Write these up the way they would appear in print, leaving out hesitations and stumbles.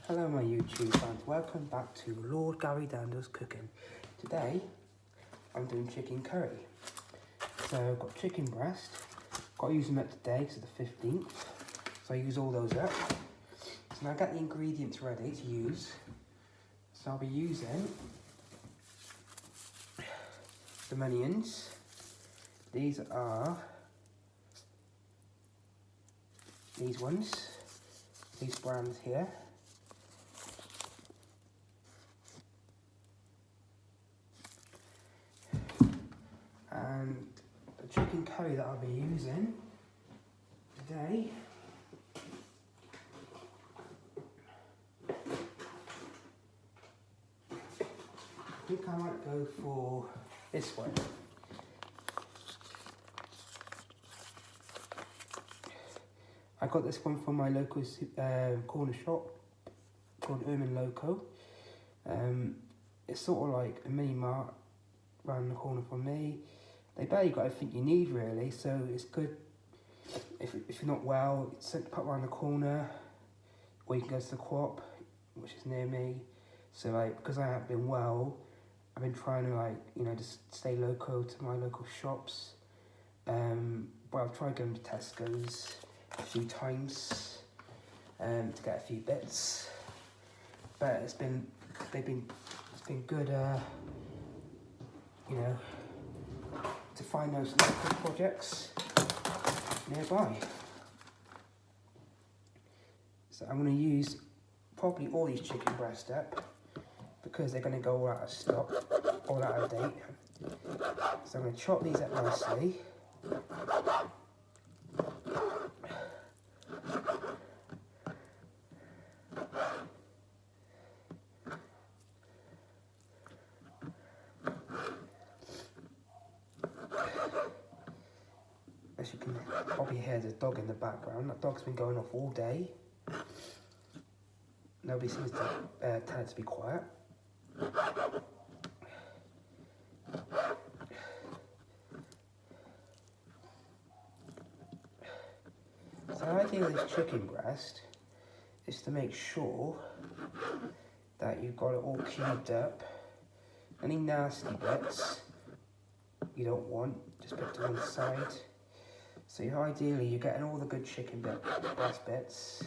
Hello my YouTube fans, welcome back to Lord Gary Dando's Cooking. Today I'm doing chicken curry. So I've got chicken breast, got to use them up today because it's the 15th. So I use all those up. So now I got the ingredients ready to use. So I'll be using some onions. These are these ones, these brands here. And the chicken curry that I'll be using today I think I might go for this one. I got this one from my local corner shop called Ermin Loco. It's sort of like a mini mart around the corner from me. They barely got everything you need really, so it's good if you're not well, it's put around the corner, or you can go to the Co-op, which is near me. So like, because I haven't been well, I've been trying to just stay local to my local shops. But I've tried going to Tesco's a few times to get a few bits. But it's been good, to find those local projects nearby. So I'm going to use probably all these chicken breast up because they're going to go all out of stock, all out of date. So I'm going to chop these up nicely. As you can probably hear, there's a dog in the background. That dog's been going off all day. Nobody seems to tell it to be quiet. So the idea with this chicken breast is to make sure that you've got it all cubed up. Any nasty bits you don't want, just put to one side. So ideally you're getting all the good chicken breast bits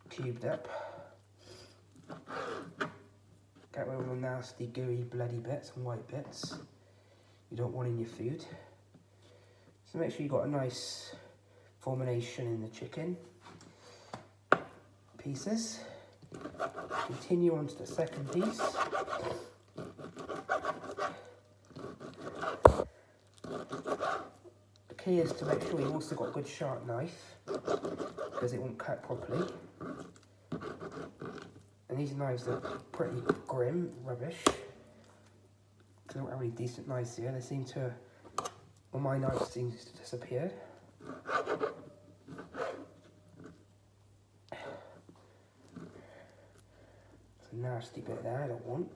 cubed up. Get rid of all the nasty, gooey, bloody bits and white bits you don't want in your food. So make sure you've got a nice formation in the chicken pieces. Continue on to the second piece. The key is to make sure you've also got a good sharp knife because it won't cut properly. And these knives are pretty grim, rubbish. Because I don't have any decent knives here. They seem to, well, my knife seems to disappear. It's a nasty bit there, I don't want.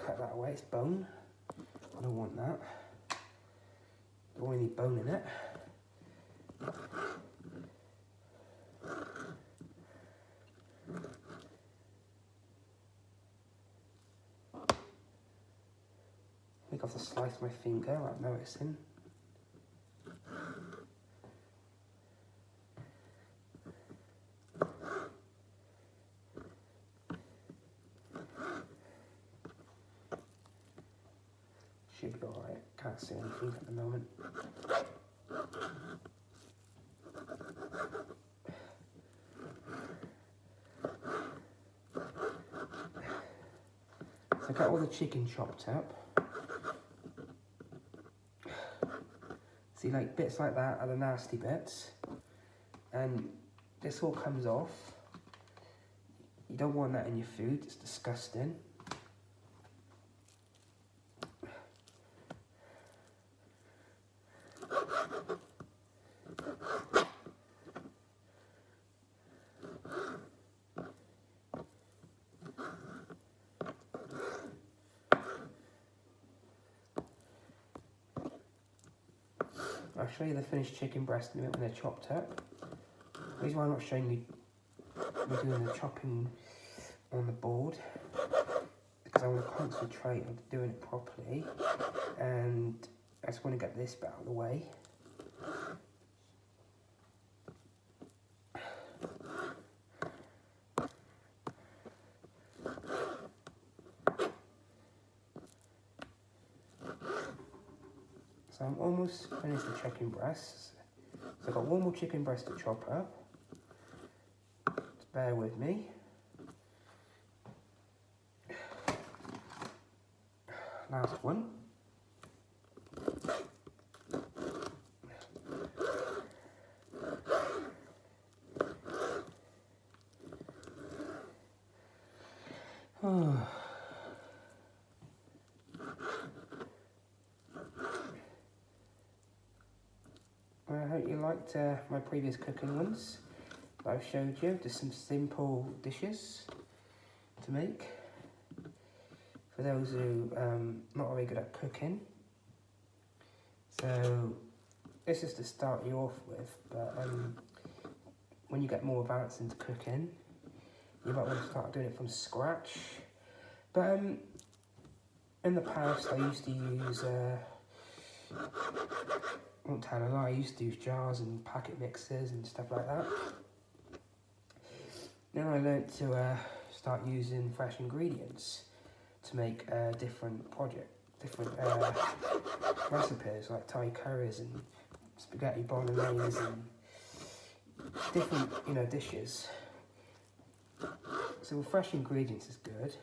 Cut that away, it's bone. I don't want that. Don't want any bone in it. I think I have to slice my finger without noticing. Should be alright, can't see anything at the moment. So I got all the chicken chopped up. See, like bits like that are the nasty bits. And this all comes off. You don't want that in your food, it's disgusting. I'll show you the finished chicken breast in a minute when they're chopped up. The reason why I'm not showing you me doing the chopping on the board because I want to concentrate on doing it properly, and I just want to get this bit out of the way. So I'm almost finished the chicken breasts. So I've got one more chicken breast to chop up. Just bear with me. Last one. I hope you liked my previous cooking ones that I've showed you. Just some simple dishes to make for those who not very good at cooking. So this is to start you off with, but when you get more advanced into cooking, you might want to start doing it from scratch. But in the past, I used to use, I won't tell a lie, I used to use jars and packet mixers and stuff like that. Then I learnt to start using fresh ingredients to make different recipes like Thai curries and spaghetti bolognese and different, dishes. So with fresh ingredients is good.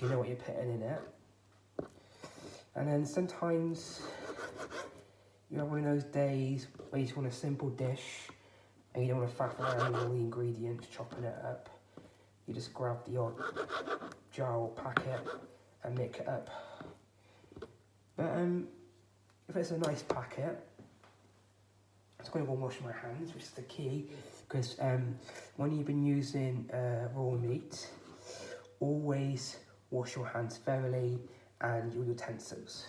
You know what you're putting in it. And then sometimes you have one of those days where you just want a simple dish and you don't want to faff around with all the ingredients, chopping it up. You just grab the odd jar or packet and mix it up. But if it's a nice packet, I'm just going to go wash my hands, which is the key, because when you've been using raw meat, always wash your hands thoroughly and your utensils.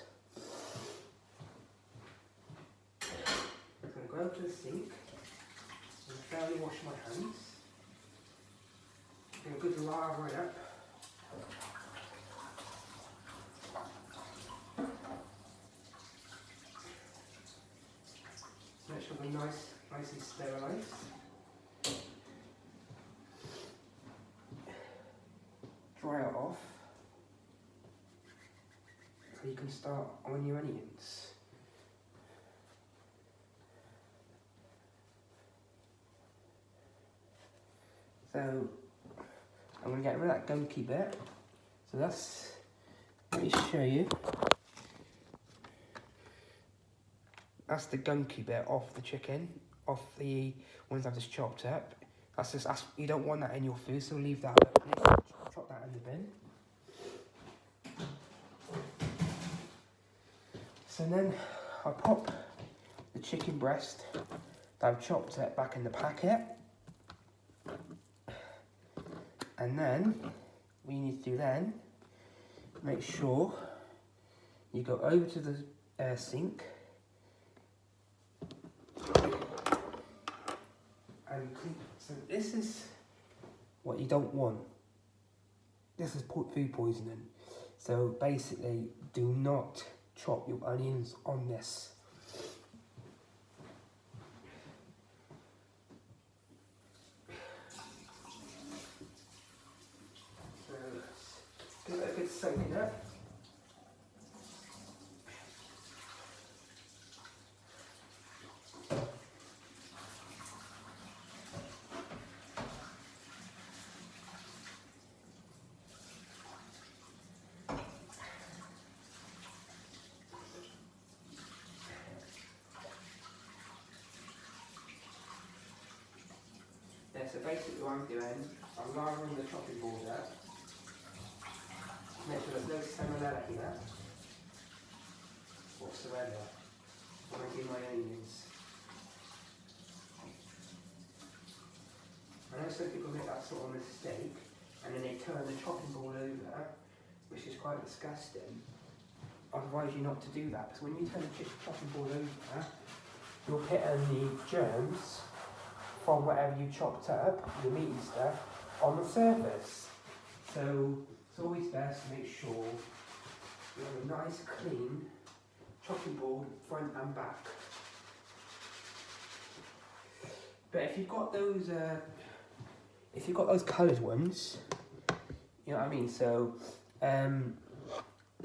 I'm going to go to the sink and thoroughly wash my hands. Get a good lard right up. Make sure they're nicely sterilised. Dry it off so you can start on your onions. So I'm going to get rid of that gunky bit. So that's, let me show you. That's the gunky bit off the chicken, off the ones I've just chopped up. You don't want that in your food, so leave that up. Chop that in the bin. So then I pop the chicken breast that I've chopped up back in the packet. And then, what you need to do then, make sure you go over to the sink and clean. So this is what you don't want. This is food poisoning. So basically, do not chop your onions on this. So give it a good soaking up. So basically what I'm doing, I'm layering the chopping board up. Make sure there's no salmonella here whatsoever when I do my onions. I know some people make that sort of mistake and then they turn the chopping board over, which is quite disgusting. I advise you not to do that, because when you turn the chopping board over, you're putting the germs from whatever you chopped up, the meat and stuff, on the surface. So it's always best to make sure you have a nice clean chopping board front and back. But if you've got those coloured ones, you know what I mean. So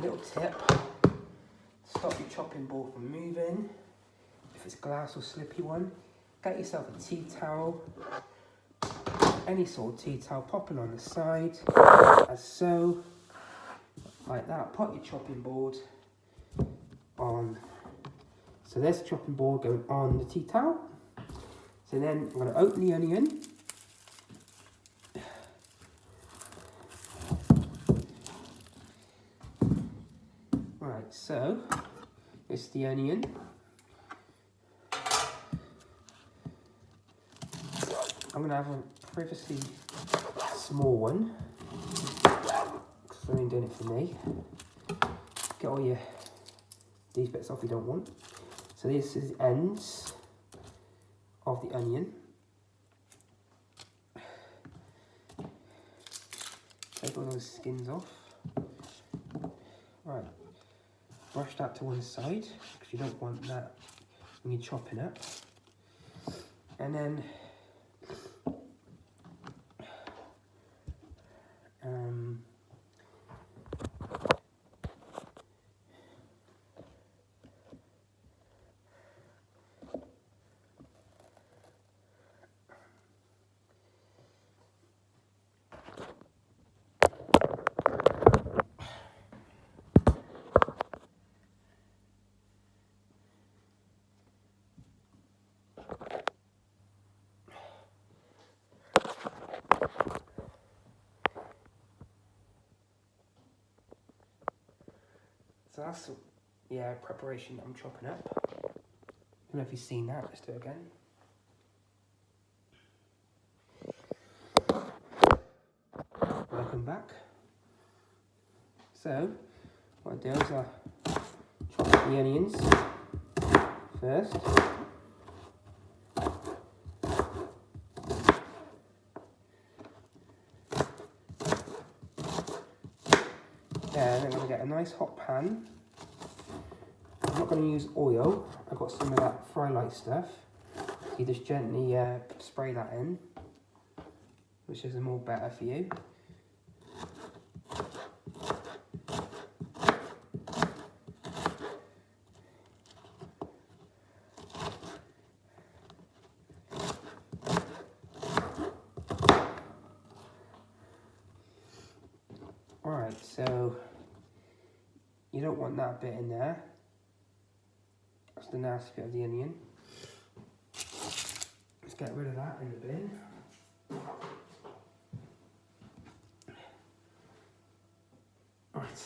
little tip: stop your chopping board from moving. If it's glass or slippy one, get yourself a tea towel, any sort of tea towel, pop it on the side, as so, like that. Put your chopping board on. So there's the chopping board going on the tea towel. So then I'm going to open the onion. Right, so it's the onion. I'm going to have a privacy small one, because I'm only doing it for me. Get all these bits off you don't want. So this is the ends of the onion. Take all those skins off. Right, brush that to one side, because you don't want that when you're chopping it. And then so that's preparation I'm chopping up. I don't know if you've seen that. Let's do it again. Welcome back. So what I do is I chop up the onions first. Then I'm going to get a nice hot pan. I'm not going to use oil. I've got some of that fry light stuff. You just gently spray that in, which is more better for you. Alright, so you don't want that bit in there. That's the nasty bit of the onion. Let's get rid of that in the bin. Right,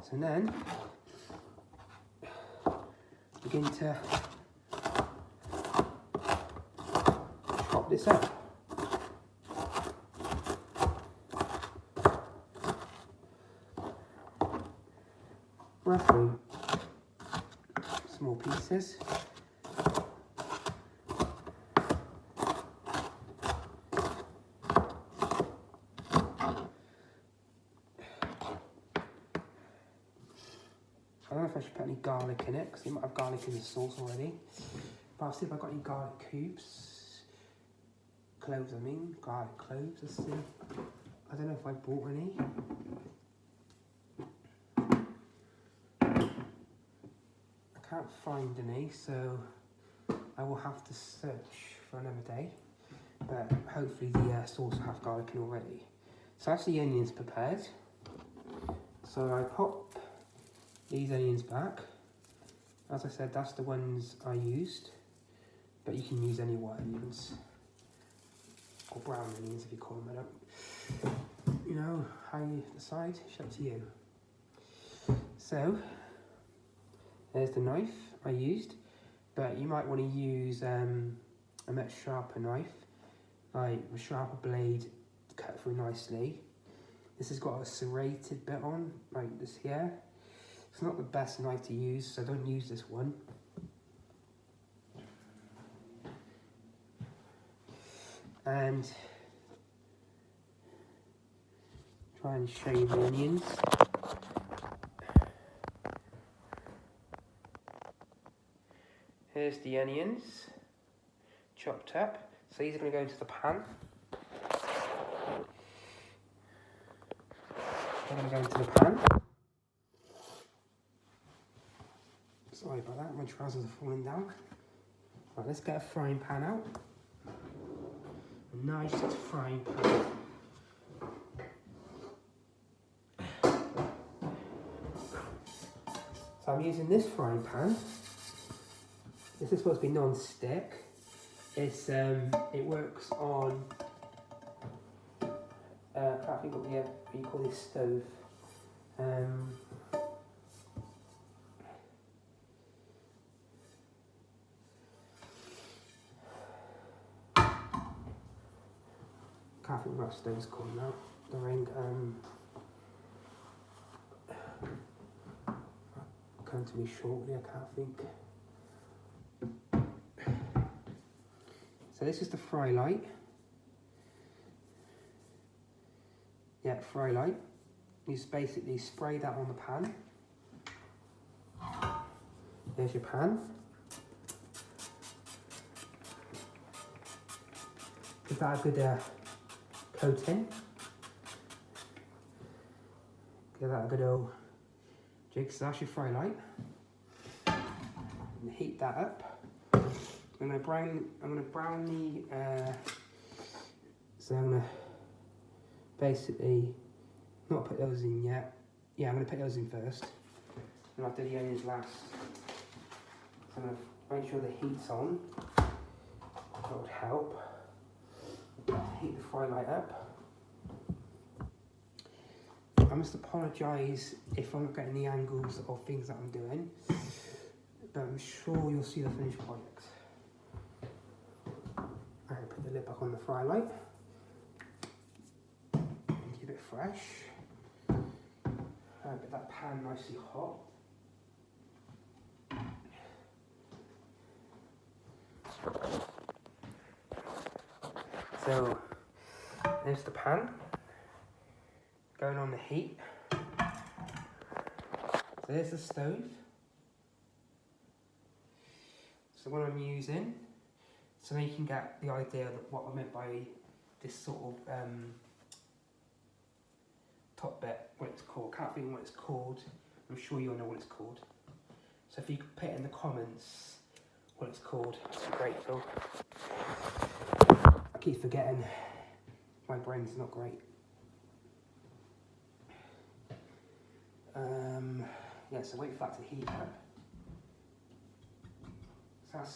so then begin to chop this up. Roughly small pieces. I don't know if I should put any garlic in it, because you might have garlic in the sauce already. But I'll see if I've got any garlic cubes. Cloves, I mean. Garlic cloves, let's see. I don't know if I bought any. I can't find any, so I will have to search for another day. But hopefully the sauce will have garlic in already. So that's the onions prepared. So I pop these onions back. As I said, that's the ones I used, but you can use any white onions or brown onions if you call them. I don't, you know, how you decide, it's up to you. So there's the knife I used, but you might want to use a much sharper knife, like a sharper blade to cut through nicely. This has got a serrated bit on, like this here. It's not the best knife to use, so don't use this one. and try and show you the onions. Here's the onions, chopped up. So these are going to go into the pan. They're going to go into the pan. Sorry about that, my trousers are falling down. Right, let's get a frying pan out. A nice frying pan. So I'm using this frying pan. This is supposed to be non-stick. It's it works on I can't think what you call this stove. Can't think what stove's called now. The ring. Come to me shortly. I can't think. So this is the fry light. Yeah, fry light. You just basically spray that on the pan. There's your pan. Give that a good coating. Give that a good old jig. So that's your fry light. And heat that up. I'm gonna brown the. So I'm gonna basically not put those in yet. Yeah, I'm gonna put those in first. And I'll do the onions last. So I'm gonna make sure the heat's on. That would help. Heat the fry light up. I must apologise if I'm not getting the angles of things that I'm doing, but I'm sure you'll see the finished product. I'm going to put the lid back on the fry light. Keep it fresh. Get that pan nicely hot. So there's the pan going on the heat. So there's the stove. So what I'm using, so now you can get the idea of what I meant by this sort of top bit, what it's called. Can't think what it's called. I'm sure you'll know what it's called. So if you could put it in the comments what it's called, I'd be grateful. I keep forgetting. My brain's not great. Yeah, so wait for that to heat up. So that's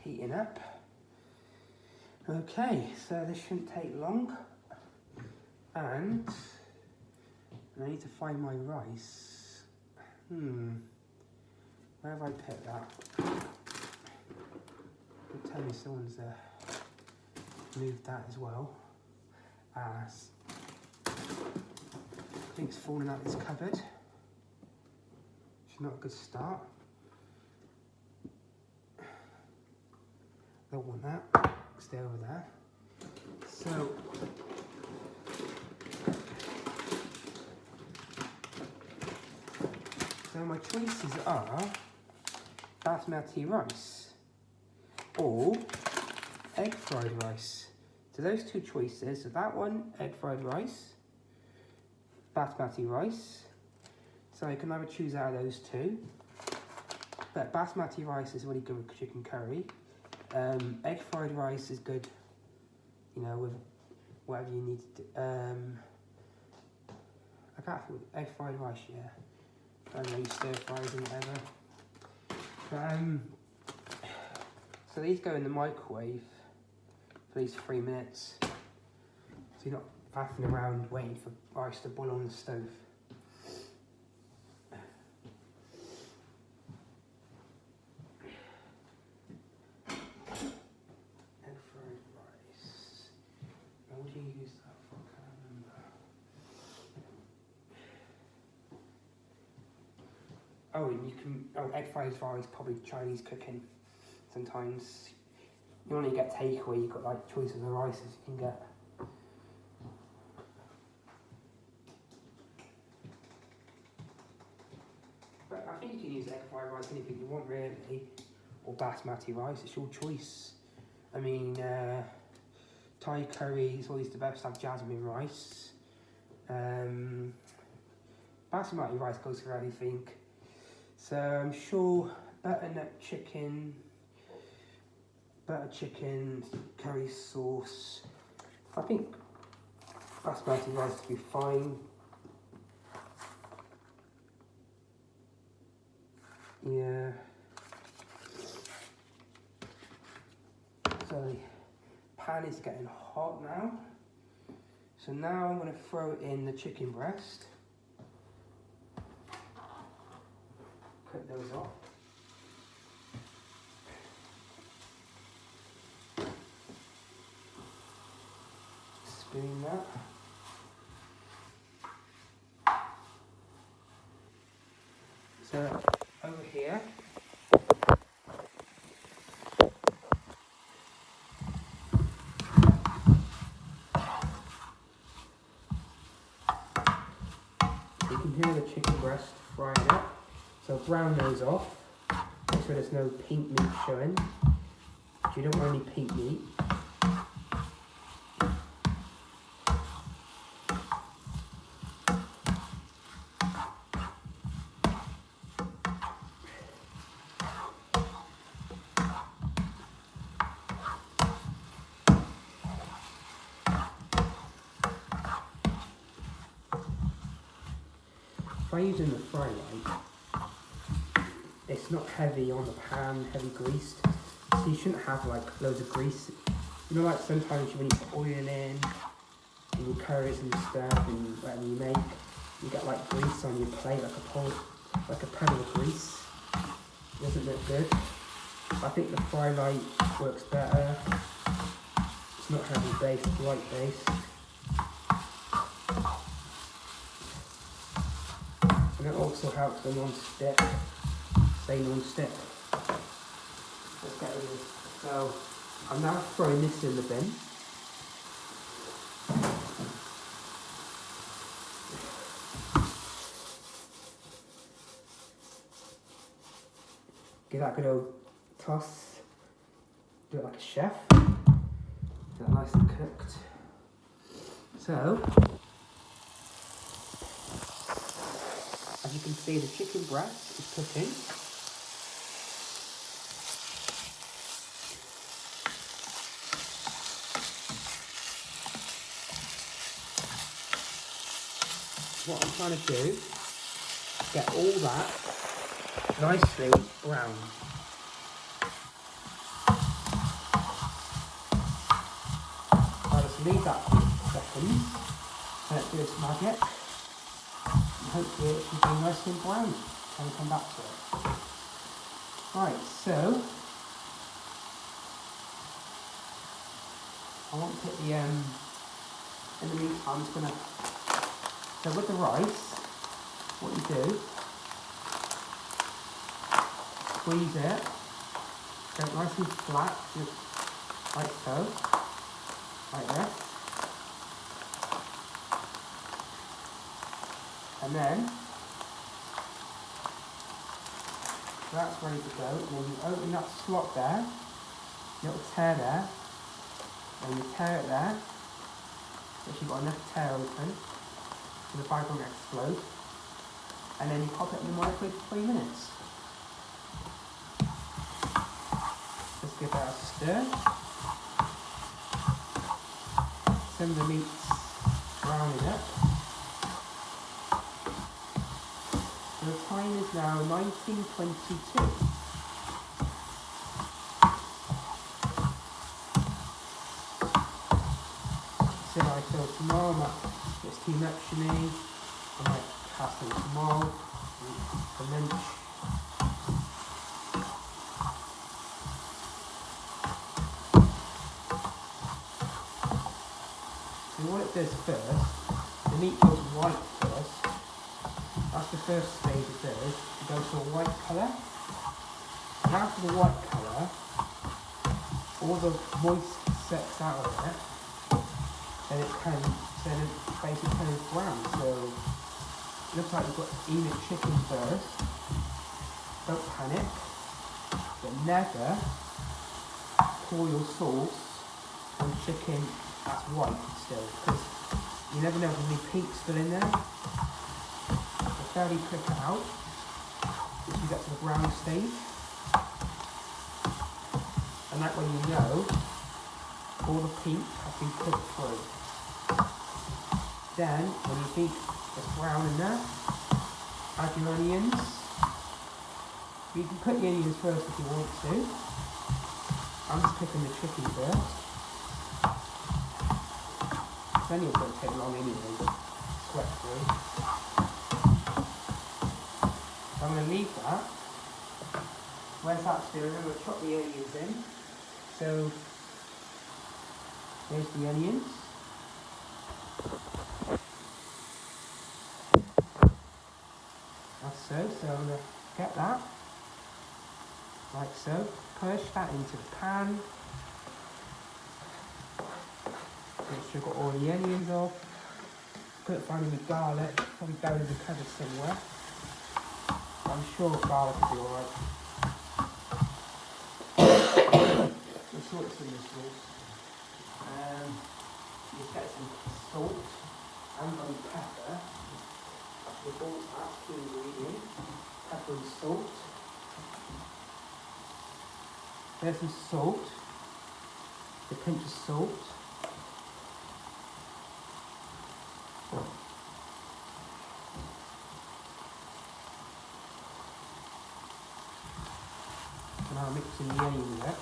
heating up. Okay, so this shouldn't take long. And I need to find my rice. Where have I put that? Tell me someone's moved that as well. I think it's falling out this cupboard. Which is not a good start. Don't want that. Stay over there. So my choices are Basmati rice or egg fried rice. So those two choices, so that one, egg fried rice, Basmati rice. So you can either choose out of those two. But Basmati rice is really good with chicken curry. Egg fried rice is good, you know, with whatever you need to do. I can't think egg fried rice, yeah. I don't know, stir fries and whatever. But, so these go in the microwave for these 3 minutes. So you're not faffing around waiting for rice to boil on the stove. Egg fried rice. Now what do you use that for? I can't remember. Oh, and you can. Oh, egg fried rice, probably Chinese cooking. Sometimes You only get takeaway, you've got like choices of rices you can get. But I think you can use egg fried rice, anything you want really, or basmati rice, it's your choice. I mean, Thai curries always the best, have jasmine rice. Basmati rice goes for everything. So I'm sure butternut chicken, butter chicken, curry sauce. I think basmati rice will be fine. Yeah. So the pan is getting hot now. So now I'm going to throw in the chicken breast. Cut those off. Spoon that. So over here, you can hear the chicken breast frying up. So brown those off. Make sure there's no pink meat showing. You don't want any pink meat. By using the fry light, it's not heavy on the pan, heavy greased, so you shouldn't have like loads of grease. You know, like sometimes when you put oil in and your curries and stuff and whatever you make, you get like grease on your plate, like a puddle of grease. It doesn't look good. I think the fry light works better. It's not heavy based, it's light based. And it also helps the non-stick. Stay non-stick. Let's get rid of this. So I'm now throwing this in the bin. Give that a good old toss. Do it like a chef. Get it nice and cooked. So, as you can see, the chicken breast is cooking. What I'm trying to do is get all that nicely brown. I'll just leave that for a second, let it do its magic, and hopefully it should be nice and brown when we come back to it. Right, so I want to put the in the meantime I'm just gonna, so with the rice, what you do, squeeze it, get it nice and flat, just like so, like this. And then, that's ready to go, and then you open that slot there, little tear there, and you tear it there, so you've got enough tear open, so the bag won't explode, and then you pop it in the microwave for 3 minutes. Just give that a stir. Some of the meat's browning up. So the time is now 19:22. So I feel tomorrow it's too much for me. I might pass them tomorrow for lunch. So what it does first, the meat goes white first. That's the first stage it does. It goes to a white colour. And after the white colour, all the moist sets out of it, then it basically turns brown. So it looks like you've got to eat the chicken first. Don't panic, but never pour your sauce on chicken that's white still, because you never know if there's any pink still in there. So fairly cook it out if you get to the brown stage. And that way you know all the pink has been cooked through. Then, when you think it's brown enough, add your onions. You can put the onions first if you want to. I'm just cooking the chicken first. It's only going to take long anyway, sweat through. So I'm going to leave that. Where's that stewing? I'm going to chop the onions in. So, there's the onions. That's so I'm going to get that, like so. Push that into the pan. Make sure you've got all the onions off. Couldn't find any garlic, probably buried in the cupboard somewhere. I'm sure garlic will be alright. We'll sort this in the sauce. You get some salt and some pepper. With all that key ingredient. Pepper and salt. There's some salt. A pinch of salt. And I'll mix in the onion with it.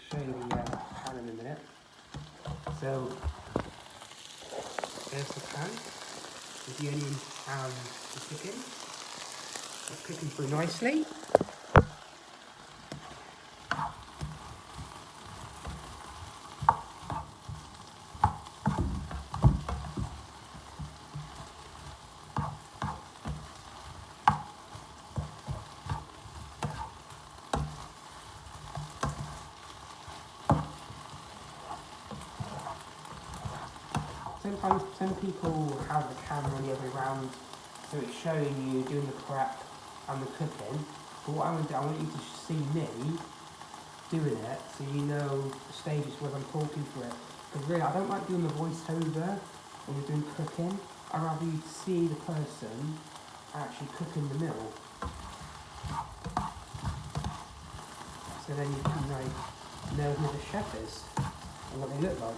Show you the pan in a minute. So there's the pan with the onion and the chicken. It's cooking through nicely. Sometimes some people have the camera the other way around, so it's showing you doing the prep and the cooking. But what I want to do, I want you to see me doing it, so you know the stages where I'm talking through it. Because really, I don't like doing the voiceover when you're doing cooking. I'd rather you see the person actually cooking the meal. So then you can know who the chef is and what they look like.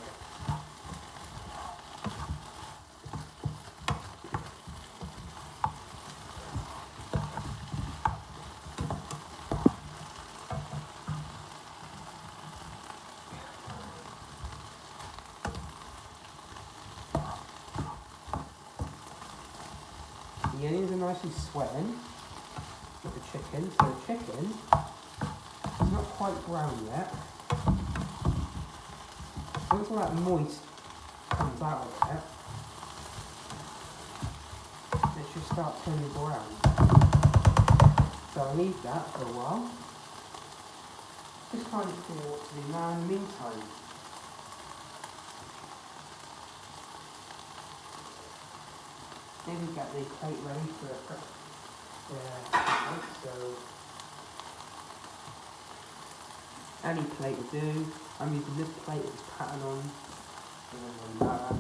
The onions are nicely sweating with the chicken, so the chicken is not quite brown yet. Once all that moist comes out of it, it should start turning brown. So I'll leave that for a while. Just kind of feel what to do now in the meantime. Maybe get the plate ready for so any plate will do. I'm using this plate with this pattern on, and that.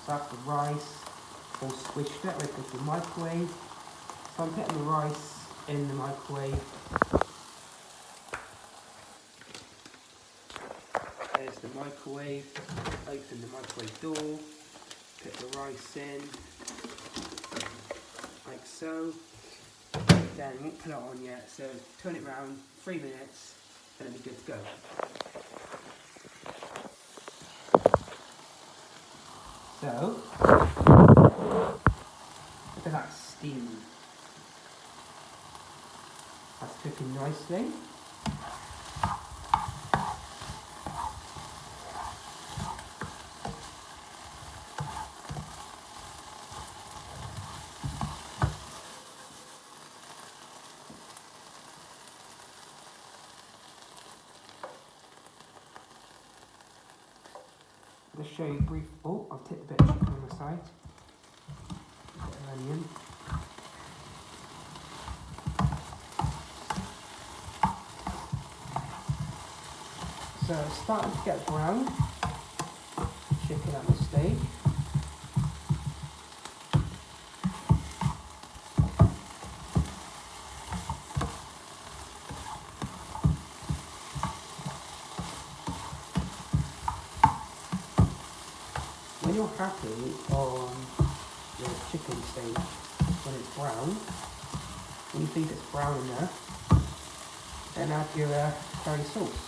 So that's the rice, all squished it, ready to go to the microwave. So I'm putting the rice in the microwave. There's the microwave, open the microwave door, put the rice in, like so. Then won't put it on yet, so turn it around, 3 minutes, and it'll be good to go. So, that's steam. That's cooking nicely. I'll just show you a brief. Oh, I've tipped a bit of chicken on the side. A bit of onion. So it's starting to get brown. Chicken at this stage. When you're happy on the chicken stage, when it's brown, when you think it's brown enough, then add your curry sauce.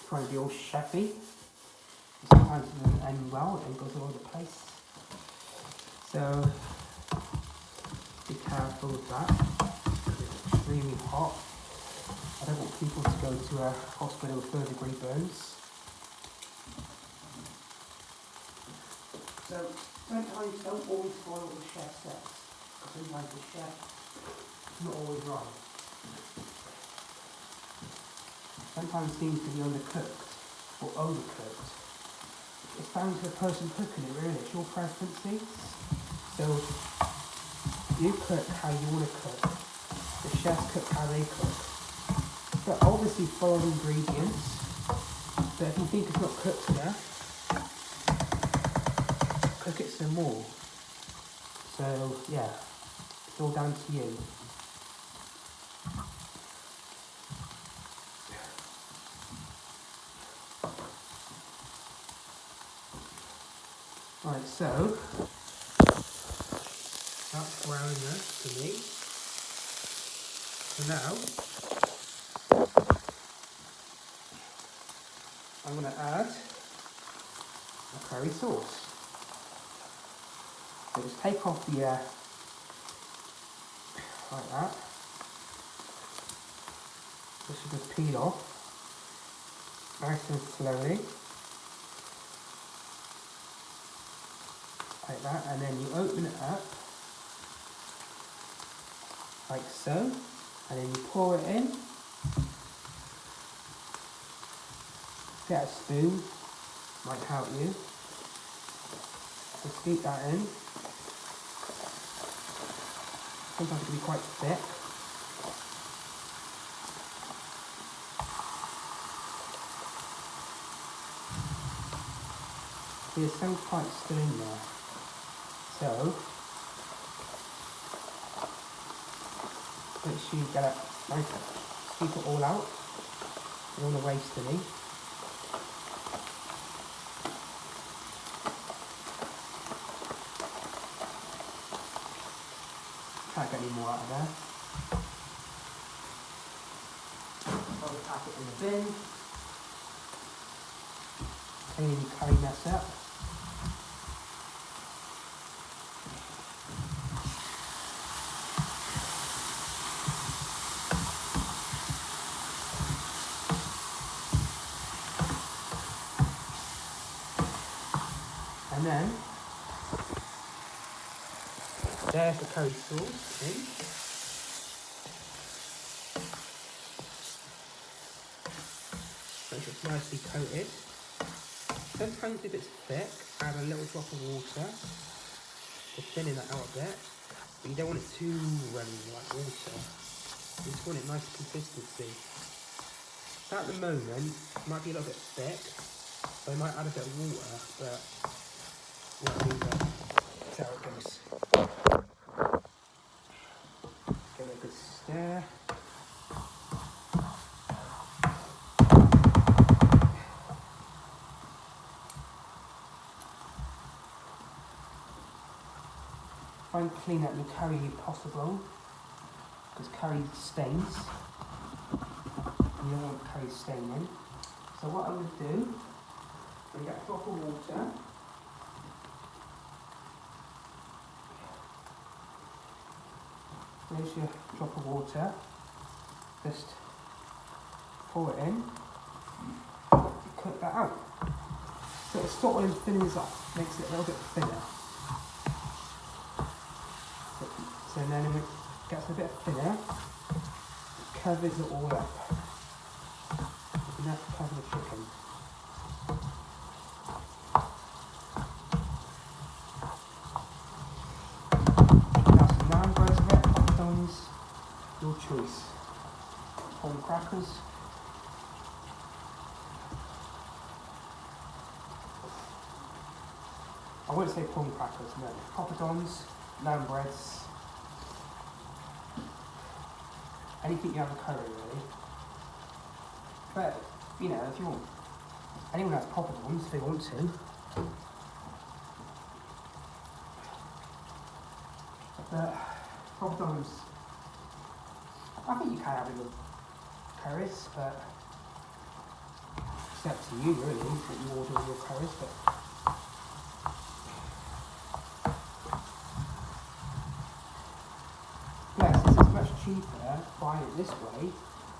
Trying to be all chefy. Sometimes it doesn't end well, it goes all over the place. So be careful with that. It's extremely hot. I don't want people to go to a hospital with third degree burns. So sometimes don't always follow what the chef says. Sometimes the chef is not always right. Sometimes seems to be undercooked or overcooked. It's down to the person cooking it, really. It's your preferences. So you cook how you want to cook. The chefs cook how they cook. But obviously follow the ingredients. But if you think it's not cooked enough, cook it some more. So yeah, it's all down to you. Right, so that's brown enough for me. So now I'm going to add a curry sauce. So just take off the like that. This should just peel off nice and slowly. Like that, and then you open it up like so, and then you pour it in. Get a spoon, might help you. So scoop that in. Sometimes it can be quite thick. There's some quite still in there. So, make sure you get it nice, scoop it all out. You don't want to waste any. Can't get any more out of there. I'll just pack it in the bin. Clean your curry mess up. And then There's the curry sauce in. Once it's nicely coated. Sometimes if it's thick, add a little drop of water to thinning that out a bit. But you don't want it too runny like water. You just want it nice consistency. So at the moment, it might be a little bit thick, so I might add a bit of water, but we'll leave it. That's how it goes. Give it a good stir. Try and clean up your curry if possible, because curry stains. You don't want curry staining. So what I'm going to do, I'm going to get a drop of water. There's your drop of water. Just pour it in. Cook that out. So it sort of thins up, makes it a little bit thinner. So then when it gets a bit thinner, it covers it all up. Enough to cover the chicken. Now some naan breads of it, poppadoms, your choice. Prawn crackers. I won't say prawn crackers, no. Poppadoms, naan breads. Anything you have a curry really. But, you know, if you want, anyone has poppadoms if they want to. But poppadoms, I think you can have it with curries, but it's up to you really what you order with your curries. But yes, this is much cheaper buying it this way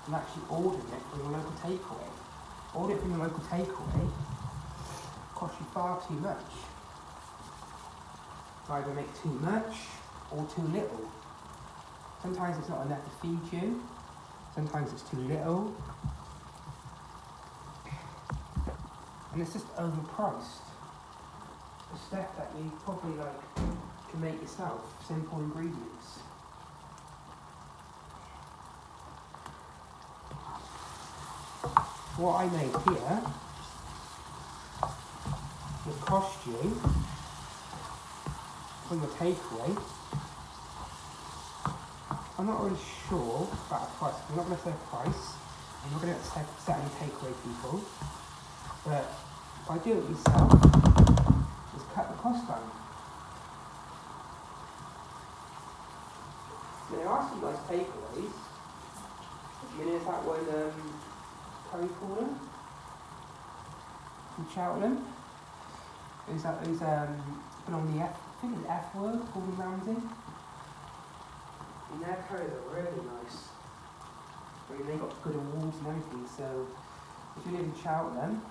than actually ordering it from your local takeaway. Order it from your local takeaway costs you far too much. You either make too much or too little. Sometimes it's not enough to feed you, sometimes it's too little, and it's just overpriced. The stuff that you probably can make yourself, simple ingredients. What I made here would cost you, from the takeaway, I'm not really sure about a price. I'm not going to say a price. I'm not going to set any takeaway people. But if I do it myself, just cut the cost down. There are some nice takeaways. I mean, there's that one, curry corner from Cheltenham. Who's been on the I think it's F word, Gordon Ramsay. And their curries are really nice. I mean, they got good awards and everything, so if you live in Cheltenham,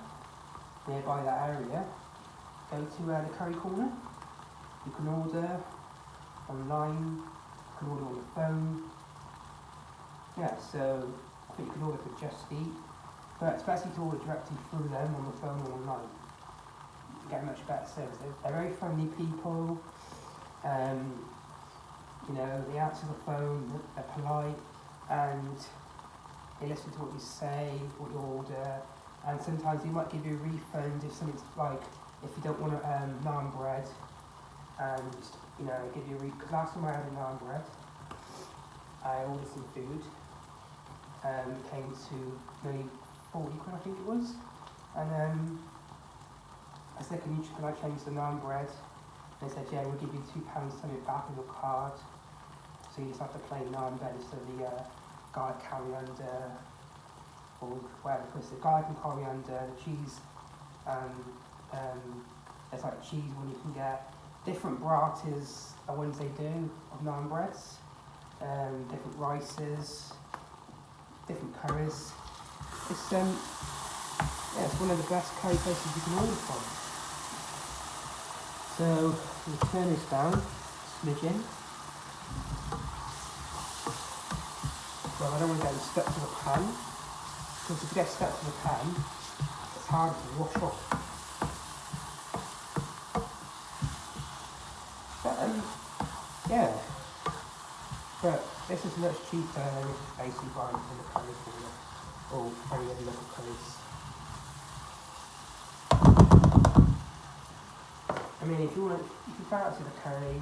nearby that area, go to the curry corner. You can order online, you can order on the phone. Yeah, so I think you can order for Just Eat, but it's best to order directly through them on the phone or online. You get a much better service. They're very friendly people. You know, they answer the phone, they're polite, and they listen to what you say, what you order, and sometimes they might give you a refund if something's like, if you don't want naan bread, and, you know, give you a refund. Because last time I had a naan bread, I ordered some food, it came to nearly 40 quid, I think it was, and I said, can I change the naan bread? They said, yeah, we'll give you £2 something back on your card. So you just have to play naan bread instead of the garlic coriander, or whatever it is. The garlic and coriander, the cheese, there's like cheese one you can get. Different burratas are ones they do of naan breads, different rices, different curries. It's yeah, it's one of the best curry places you can order from. So we'll turn this down, smidgen. Well, I don't want to get them stuck to the pan, because if you get stuck to the pan, it's hard to wash off. But yeah, but this is much cheaper than basically buying from the curry corner or any other local curries. I mean, if you fancy the curry,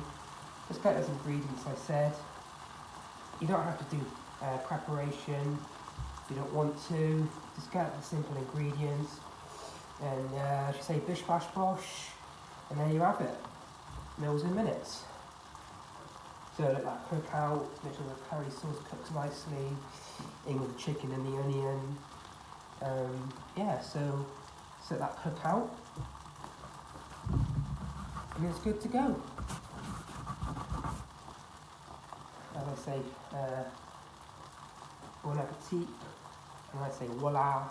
just get those ingredients I said. You don't have to do preparation if you don't want to. Just get the simple ingredients and as you say, bish bash bosh, and there you have it. Meals in minutes. So let that cook out, make sure the curry sauce cooks nicely in with the chicken and the onion. Yeah, so let that cook out, and it's good to go. As I say, bon appetit, and I say voila.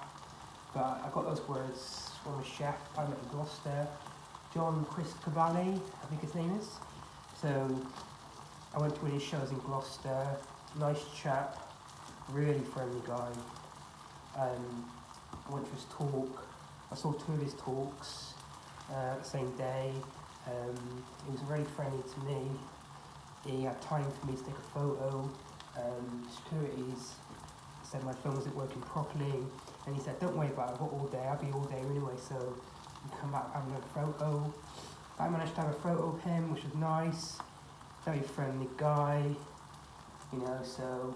But I got those words from a chef I met in Gloucester, John Chris Cavalli, I think his name is. So I went to one of his shows in Gloucester, nice chap, really friendly guy. I went to his talk, I saw 2 of his talks the same day. He was very friendly to me. He had time for me to take a photo. Securities said my phone wasn't working properly, and he said, don't worry about it, I've got all day, I'll be all day anyway, so you can come back and have another photo. I managed to have a photo of him, which was nice. Very friendly guy, you know, so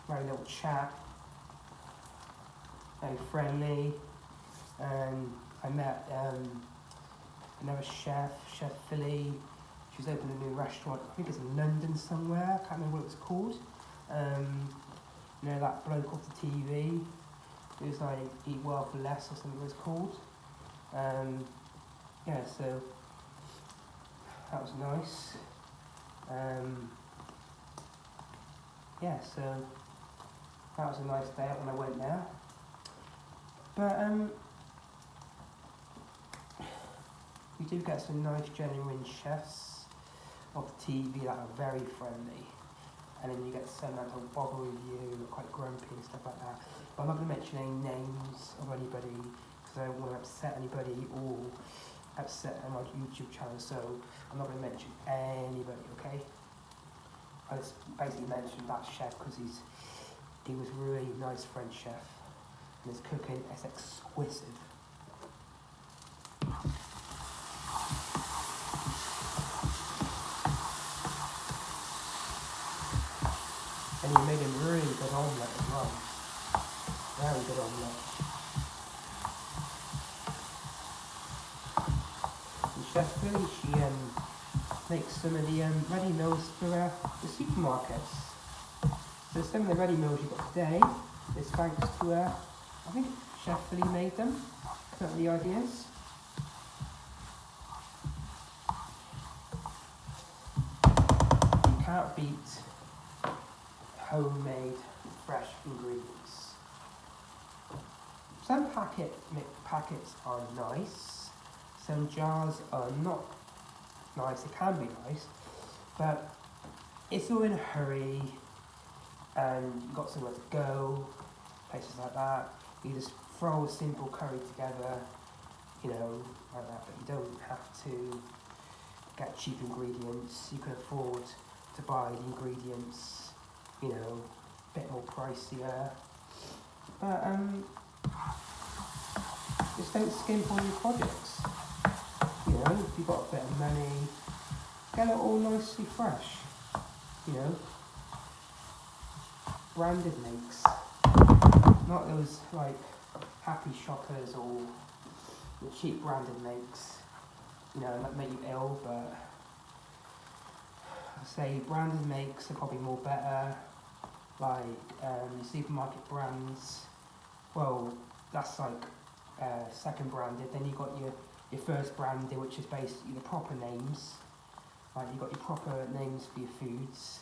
very little chat, very friendly. And I met another chef, Chef Philly. She's opened a new restaurant, I think it's in London somewhere, I can't remember what it was called. You know, that bloke off the TV, it was like Eat Well for Less or something it was called. Yeah, so that was nice. Yeah, so that was a nice day out when I went there. But you do get some nice genuine chefs off the TV that are very friendly, and then you get some that don't bother with you, quite grumpy and stuff like that. But I'm not going to mention any names of anybody because I don't want to upset anybody or upset my YouTube channel, so I'm not going to mention anybody, okay? I just basically mentioned that chef because he was a really nice French chef, and his cooking is exquisite. And he made a really good omelette as well. Very good omelette. And Chef Philly, she makes some of the ready meals for the supermarkets. So some of the ready meals you've got today is thanks to, I think Chef Philly made them, some of the ideas. You can't beat homemade fresh ingredients. Some packets are nice, some jars are not nice. It can be nice, but it's all in a hurry and you've got somewhere to go, places like that. You just throw a simple curry together, you know, like that, but you don't have to get cheap ingredients. You can afford to buy the ingredients, you know, a bit more pricier. But just don't skimp on your projects. You know, if you've got a bit of money, get it all nicely fresh. You know, branded makes, not those like Happy Shoppers or the cheap branded makes. You know, that make you ill, but I say branded makes are probably more better. Like supermarket brands, well, that's like second branded. Then you got your first branded, which is basically the proper names. Like you got your proper names for your foods,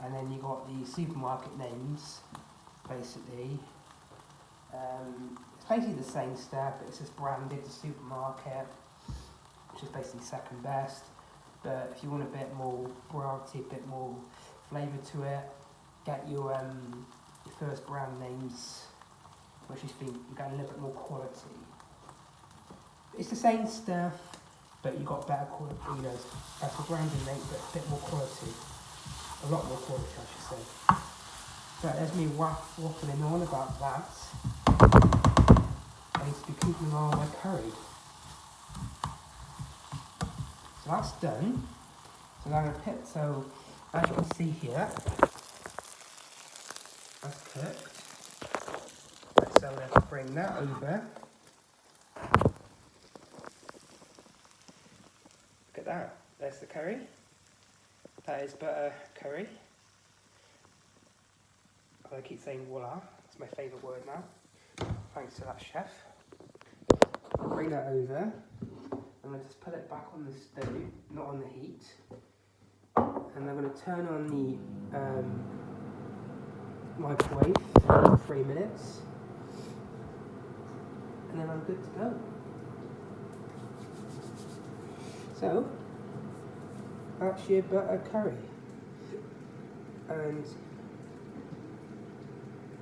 and then you got the supermarket names, basically. It's basically the same stuff, but it's just branded to supermarket, which is basically second best. But if you want a bit more variety, a bit more flavour to it, get your first brand names, which you think you get a little bit more quality. It's the same stuff, but you got better quality, you know, better branding name, but a bit more quality. A lot more quality, I should say. But there's me waffling on about that. I need to be keeping an eye on my curry. So that's done. So now I'm going to put, so as you can see here, that's cooked. So let's bring that over. Look at that, there's the curry. That is butter curry. I keep saying voila, it's my favourite word now. Thanks to that chef. Bring that over. I'm going to just put it back on the stove, not on the heat. And I'm going to turn on the microwave for 3 minutes. And then I'm good to go. So, that's your butter curry. And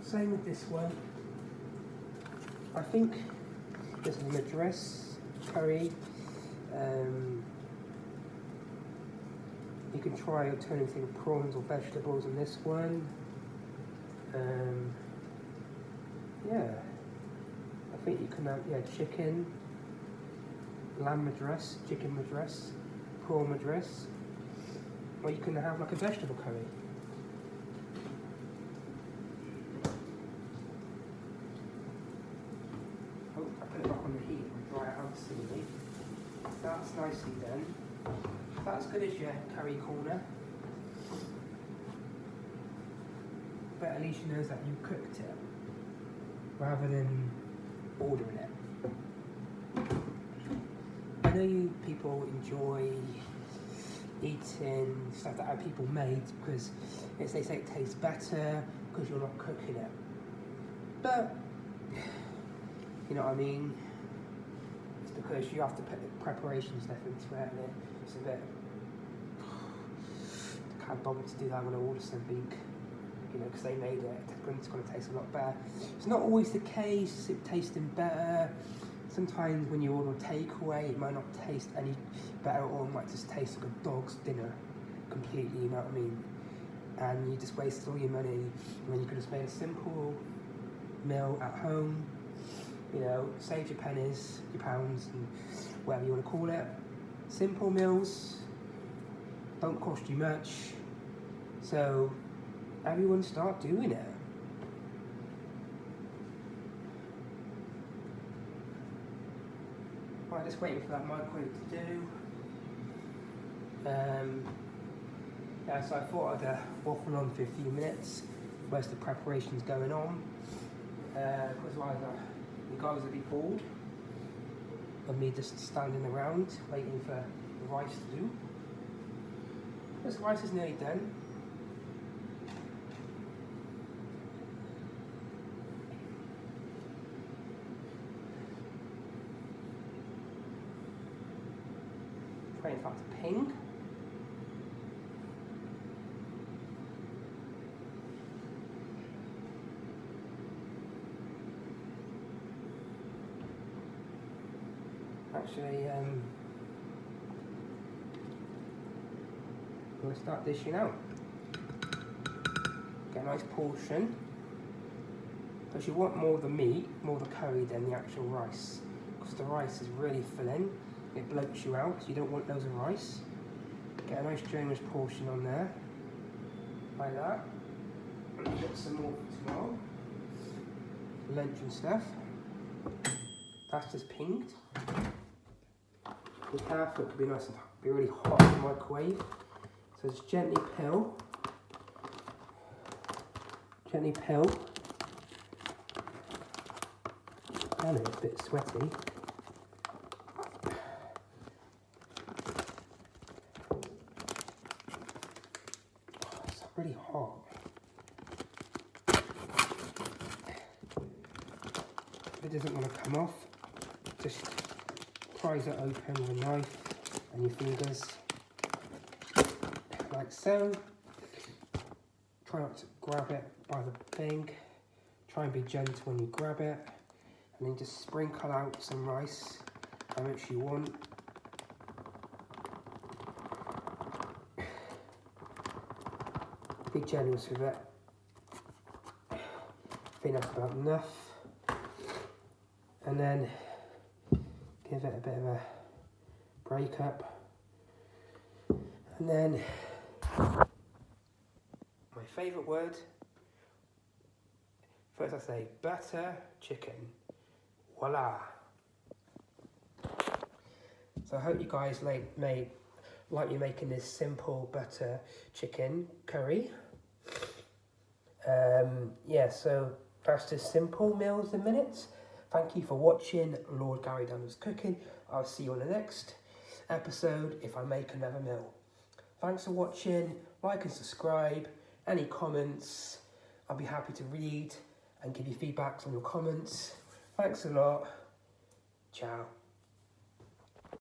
same with this one. I think this is a Madras curry. You can try alternating prawns or vegetables in this one. Yeah, I think you can have chicken, lamb Madras, chicken Madras, prawn Madras, or you can have like a vegetable curry. Oh, I put it back on the heat and dry it out slowly. That's nicely done. That's good as your curry corner. But at least you know that you cooked it, rather than ordering it. I know you people enjoy eating stuff that other people made because they say it tastes better because you're not cooking it. But, you know what I mean? It's because you have to put the preparation stuff into it, and it's a bit, I can't bother to do that when I order something, you know, because they made it. It's going to taste a lot better. It's not always the case, it tasting better. Sometimes when you order takeaway, it might not taste any better, or it might just taste like a dog's dinner completely, you know what I mean? And you just wasted all your money when you could have made a simple meal at home, you know, saved your pennies, your pounds, and whatever you want to call it. Simple meals, don't cost you much, so everyone start doing it. Right, just waiting for that microwave to do. Yeah, so I thought I'd waffle on for a few minutes whilst the preparation's going on. Because either you guys will be bored of me just standing around waiting for the rice to do. This rice is nearly done. Waiting for it to ping. Actually, I'm going to start dishing out. Get a nice portion. Because you want more of the meat, more of the curry than the actual rice. Because the rice is really filling. It bloats you out, so you don't want loads of rice. Get a nice generous portion on there, like that. And you get some more for tomorrow. Lunch and stuff. That's just pinged. Be careful, it could be nice and be really hot in the microwave. So just gently peel. Gently peel. And it's a bit sweaty. Really hot. If it doesn't want to come off, just prise it open with a knife and your fingers, like so. try not to grab it by the thing. Try and be gentle when you grab it. And then just sprinkle out some rice how much you want. Be generous with it. I think that's about enough. And then give it a bit of a break up. And then my favourite word. First I say butter chicken. Voila. So I hope you guys like me making this simple butter chicken curry. Yeah, so that's just simple meals in minutes. Thank you for watching Lord Gary Dunham's Cooking. I'll see you on the next episode if I make another meal. Thanks for watching. Like and subscribe. Any comments, I'll be happy to read and give you feedbacks on your comments. Thanks a lot. Ciao.